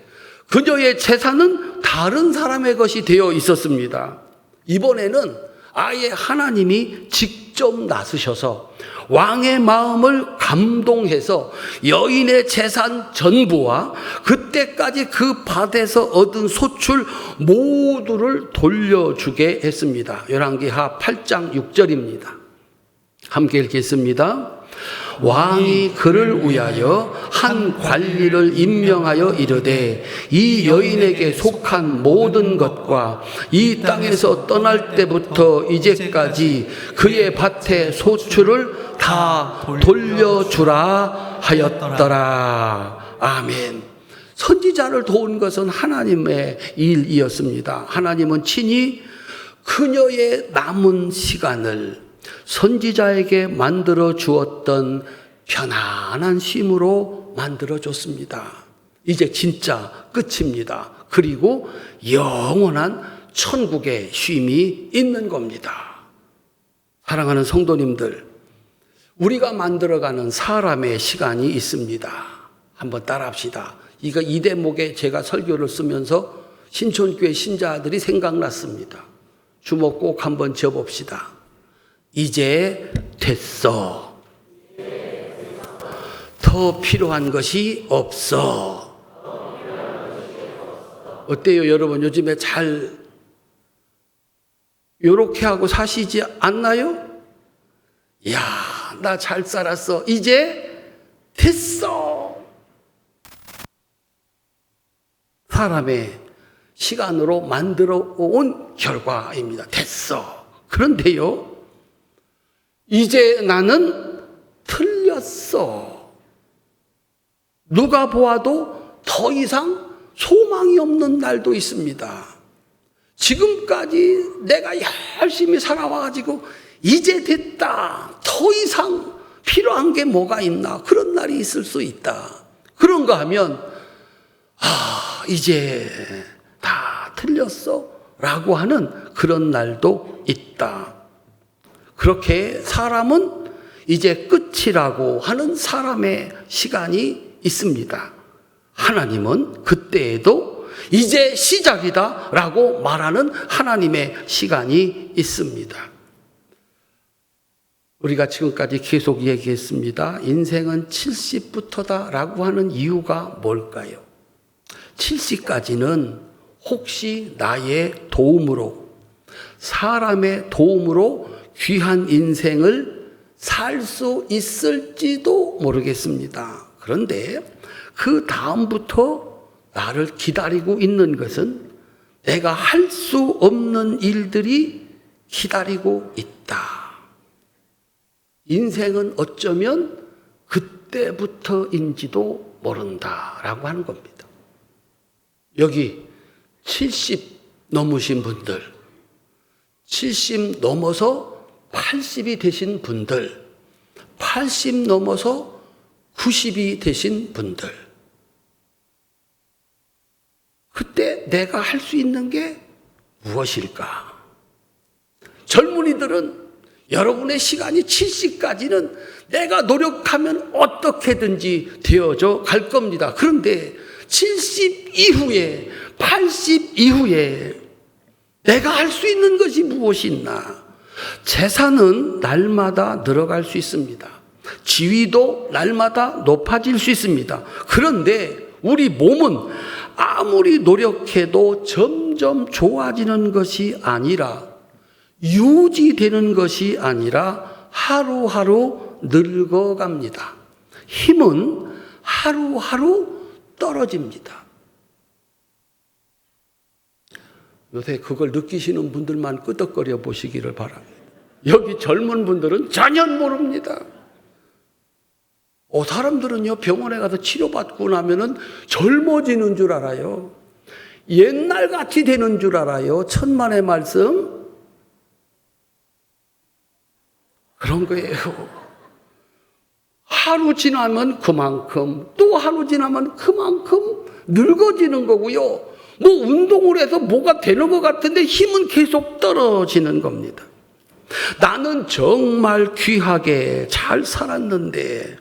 그녀의 재산은 다른 사람의 것이 되어 있었습니다. 이번에는 아예 하나님이 직접 나서셔서 왕의 마음을 감동해서 여인의 재산 전부와 그때까지 그 밭에서 얻은 소출 모두를 돌려주게 했습니다. 열왕기하 8장 6절입니다. 함께 읽겠습니다. 왕이 그를 위하여 한 관리를 임명하여 이르되 이 여인에게 속한 모든 것과 이 땅에서 떠날 때부터 이제까지 그의 밭의 소출을 다 돌려주라 하였더라. 아멘. 선지자를 도운 것은 하나님의 일이었습니다. 하나님은 친히 그녀의 남은 시간을 선지자에게 만들어 주었던 편안한 쉼으로 만들어 줬습니다. 이제 진짜 끝입니다. 그리고 영원한 천국의 쉼이 있는 겁니다. 사랑하는 성도님들, 우리가 만들어가는 사람의 시간이 있습니다. 한번 따라합시다. 이거 이 대목에 제가 설교를 쓰면서 신촌교회 신자들이 생각났습니다. 주먹 꼭 한번 쥐어봅시다. 이제 됐어. 더 필요한 것이 없어. 어때요, 여러분? 요즘에 잘 요렇게 하고 사시지 않나요? 야, 나 잘 살았어. 이제 됐어. 사람의 시간으로 만들어 온 결과입니다. 됐어. 그런데요, 이제 나는 틀렸어. 누가 보아도 더 이상 소망이 없는 날도 있습니다. 지금까지 내가 열심히 살아와가지고 이제 됐다. 더 이상 필요한 게 뭐가 있나. 그런 날이 있을 수 있다. 그런가 하면 이제 다 틀렸어 라고 하는 그런 날도 있다. 그렇게 사람은 이제 끝이라고 하는 사람의 시간이 있습니다. 하나님은 그때에도 이제 시작이다 라고 말하는 하나님의 시간이 있습니다. 우리가 지금까지 계속 얘기했습니다. 인생은 70부터다 라고 하는 이유가 뭘까요? 70까지는 혹시 나의 도움으로, 사람의 도움으로 귀한 인생을 살 수 있을지도 모르겠습니다. 그런데 그 다음부터 나를 기다리고 있는 것은 내가 할 수 없는 일들이 기다리고 있다. 인생은 어쩌면 그때부터인지도 모른다라고 하는 겁니다. 여기 70 넘으신 분들, 70 넘어서 80이 되신 분들, 80 넘어서 90이 되신 분들, 그때 내가 할 수 있는 게 무엇일까? 젊은이들은 여러분의 시간이 70까지는 내가 노력하면 어떻게든지 되어져 갈 겁니다. 그런데 70 이후에, 80 이후에 내가 할 수 있는 것이 무엇이 있나? 재산은 날마다 늘어갈 수 있습니다. 지위도 날마다 높아질 수 있습니다. 그런데 우리 몸은 아무리 노력해도 점점 좋아지는 것이 아니라, 유지되는 것이 아니라 하루하루 늙어갑니다. 힘은 하루하루 떨어집니다. 요새 그걸 느끼시는 분들만 끄덕거려 보시기를 바랍니다. 여기 젊은 분들은 전혀 모릅니다. 사람들은요, 병원에 가서 치료받고 나면은 젊어지는 줄 알아요. 옛날같이 되는 줄 알아요. 천만의 말씀. 그런 거예요. 하루 지나면 그만큼, 또 하루 지나면 그만큼 늙어지는 거고요. 뭐 운동을 해서 뭐가 되는 것 같은데 힘은 계속 떨어지는 겁니다. 나는 정말 귀하게 잘 살았는데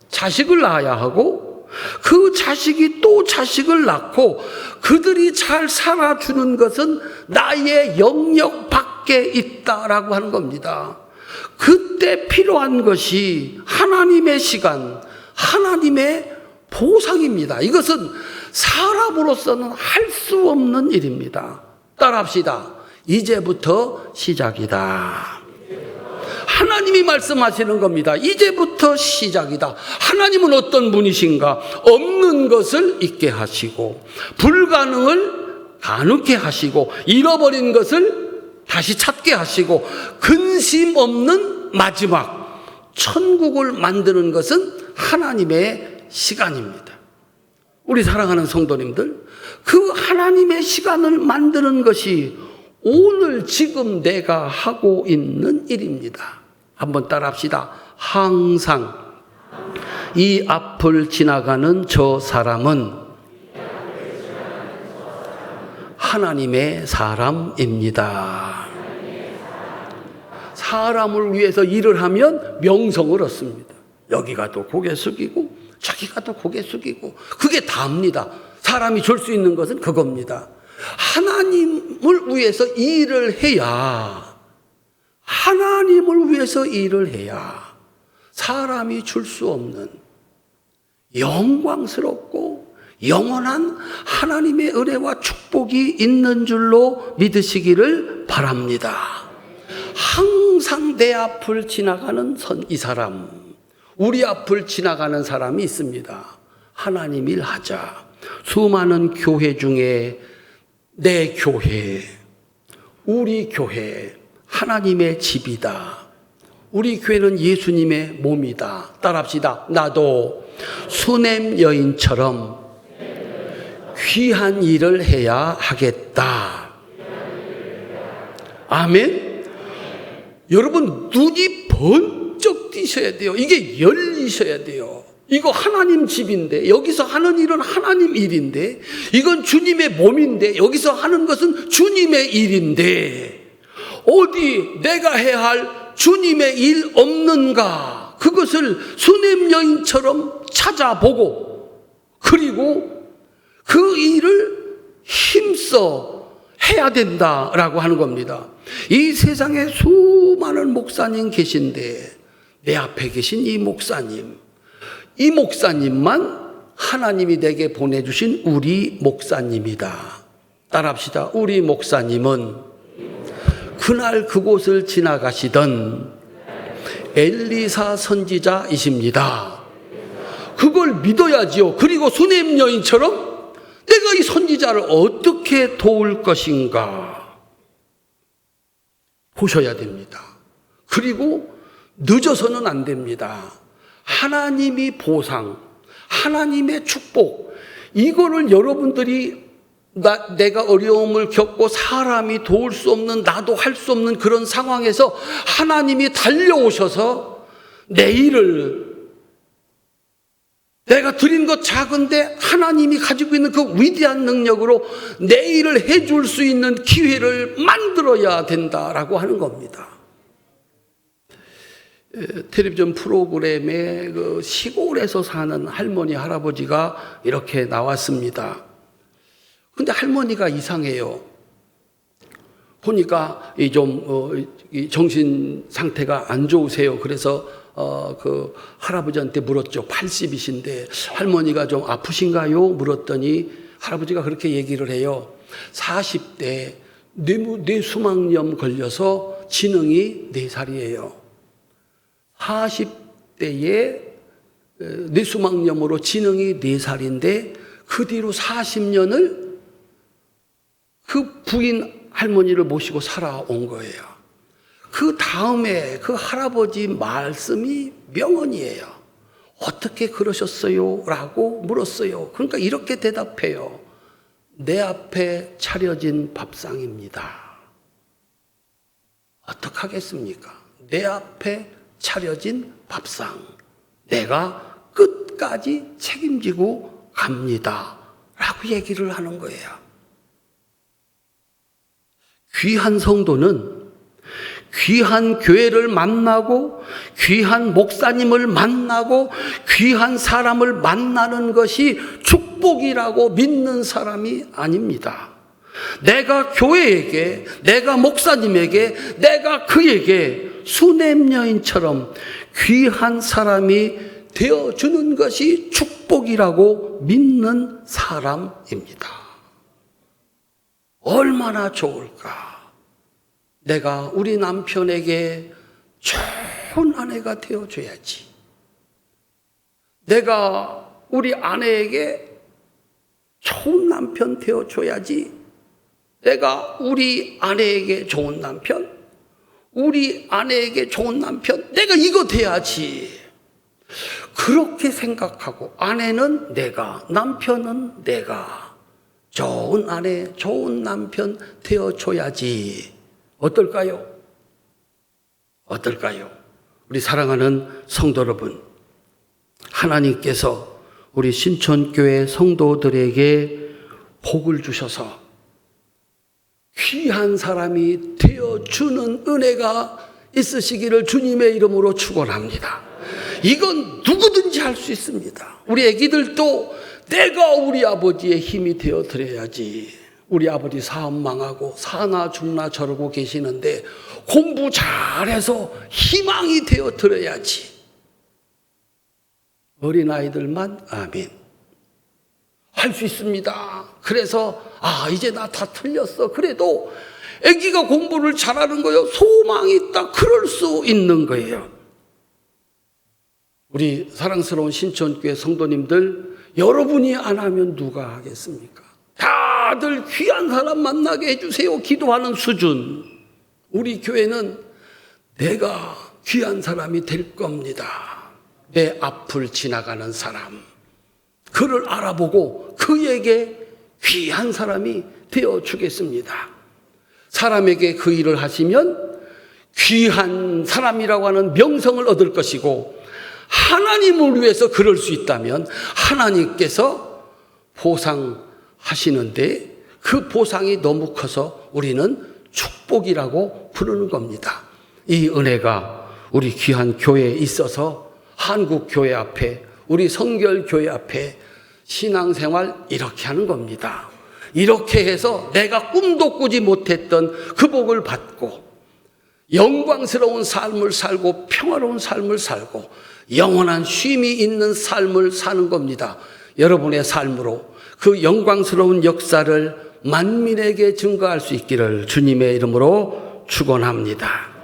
자식을 낳아야 하고, 그 자식이 또 자식을 낳고, 그들이 잘 살아주는 것은 나의 영역 밖에 있다라고 하는 겁니다. 그때 필요한 것이 하나님의 시간, 하나님의 보상입니다. 이것은 사람으로서는 할 수 없는 일입니다. 따라합시다. 이제부터 시작이다. 하나님이 말씀하시는 겁니다. 이제부터 시작이다. 하나님은 어떤 분이신가? 없는 것을 있게 하시고, 불가능을 가능케 하시고, 잃어버린 것을 다시 찾게 하시고, 근심 없는 마지막 천국을 만드는 것은 하나님의 시간입니다. 우리 사랑하는 성도님들, 그 하나님의 시간을 만드는 것이 오늘 지금 내가 하고 있는 일입니다. 한번 따라합시다. 항상 이 앞을 지나가는 저 사람은 하나님의 사람입니다. 사람을 위해서 일을 하면 명성을 얻습니다. 여기 가도 고개 숙이고 저기 가도 고개 숙이고, 그게 다입니다. 사람이 줄 수 있는 것은 그겁니다. 하나님을 위해서 일을 해야, 하나님을 위해서 일을 해야 사람이 줄 수 없는 영광스럽고 영원한 하나님의 은혜와 축복이 있는 줄로 믿으시기를 바랍니다. 항상 내 앞을 지나가는 이 사람, 우리 앞을 지나가는 사람이 있습니다. 하나님 일하자. 수많은 교회 중에 내 교회, 우리 교회, 하나님의 집이다. 우리 교회는 예수님의 몸이다. 따라합시다. 나도 수냄 여인처럼 귀한 일을 해야 하겠다. 아멘. 여러분, 눈이 번쩍 뜨셔야 돼요. 이게 열리셔야 돼요. 이거 하나님 집인데, 여기서 하는 일은 하나님 일인데, 이건 주님의 몸인데, 여기서 하는 것은 주님의 일인데, 어디 내가 해야 할 주님의 일 없는가? 그것을 수냄 여인처럼 찾아보고 그리고 그 일을 힘써 해야 된다라고 하는 겁니다. 이 세상에 수많은 목사님 계신데 내 앞에 계신 이 목사님만 하나님이 내게 보내주신 우리 목사님이다. 따라합시다. 우리 목사님은 그날 그곳을 지나가시던 엘리사 선지자이십니다. 그걸 믿어야지요. 그리고 수냄 여인처럼 내가 이 선지자를 어떻게 도울 것인가 보셔야 됩니다. 그리고 늦어서는 안 됩니다. 하나님이 보상, 하나님의 축복, 이거를 여러분들이 내가 어려움을 겪고 사람이 도울 수 없는, 나도 할 수 없는 그런 상황에서 하나님이 달려오셔서 내 일을, 내가 드린 것 작은데 하나님이 가지고 있는 그 위대한 능력으로 내 일을 해줄 수 있는 기회를 만들어야 된다라고 하는 겁니다. 텔레비전 프로그램에 그 시골에서 사는 할머니, 할아버지가 이렇게 나왔습니다. 근데 할머니가 이상해요. 보니까 정신 상태가 안 좋으세요. 그래서 그 할아버지한테 물었죠. 80이신데 할머니가 좀 아프신가요? 물었더니 할아버지가 그렇게 얘기를 해요. 40대 뇌수막염 걸려서 지능이 4살이에요. 40대에 뇌수막염으로 지능이 4살인데 그 뒤로 40년을 그 부인 할머니를 모시고 살아온 거예요. 그 다음에 그 할아버지 말씀이 명언이에요. 어떻게 그러셨어요? 라고 물었어요. 그러니까 이렇게 대답해요. 내 앞에 차려진 밥상입니다. 어떡하겠습니까? 내 앞에 차려진 밥상. 내가 끝까지 책임지고 갑니다. 라고 얘기를 하는 거예요. 귀한 성도는 귀한 교회를 만나고 귀한 목사님을 만나고 귀한 사람을 만나는 것이 축복이라고 믿는 사람이 아닙니다. 내가 교회에게, 내가 목사님에게, 내가 그에게 수냄 여인처럼 귀한 사람이 되어주는 것이 축복이라고 믿는 사람입니다. 얼마나 좋을까? 내가 우리 남편에게 좋은 아내가 되어줘야지. 내가 우리 아내에게 좋은 남편 되어줘야지. 내가 우리 아내에게 좋은 남편, 우리 아내에게 좋은 남편, 내가 이거 돼야지. 그렇게 생각하고 아내는 내가, 남편은 내가 좋은 아내, 좋은 남편 되어줘야지. 어떨까요? 어떨까요? 우리 사랑하는 성도 여러분, 하나님께서 우리 신촌교회 성도들에게 복을 주셔서 귀한 사람이 되어주는 은혜가 있으시기를 주님의 이름으로 축원합니다. 이건 누구든지 할 수 있습니다. 우리 애기들도 내가 우리 아버지의 힘이 되어드려야지. 우리 아버지 사업 망하고 사나 죽나 저러고 계시는데 공부 잘해서 희망이 되어드려야지. 어린아이들만 아멘. 할 수 있습니다. 그래서 이제 나 다 틀렸어. 그래도 아기가 공부를 잘하는 거요. 소망이 있다. 그럴 수 있는 거예요. 우리 사랑스러운 신촌교회 성도님들, 여러분이 안 하면 누가 하겠습니까? 다들 귀한 사람 만나게 해주세요. 기도하는 수준. 우리 교회는 내가 귀한 사람이 될 겁니다. 내 앞을 지나가는 사람. 그를 알아보고 그에게 귀한 사람이 되어주겠습니다. 사람에게 그 일을 하시면 귀한 사람이라고 하는 명성을 얻을 것이고, 하나님을 위해서 그럴 수 있다면 하나님께서 보상하시는데 그 보상이 너무 커서 우리는 축복이라고 부르는 겁니다. 이 은혜가 우리 귀한 교회에 있어서 한국 교회 앞에, 우리 성결 교회 앞에 신앙생활 이렇게 하는 겁니다. 이렇게 해서 내가 꿈도 꾸지 못했던 그 복을 받고 영광스러운 삶을 살고 평화로운 삶을 살고 영원한 쉼이 있는 삶을 사는 겁니다. 여러분의 삶으로 그 영광스러운 역사를 만민에게 증거할 수 있기를 주님의 이름으로 축원합니다.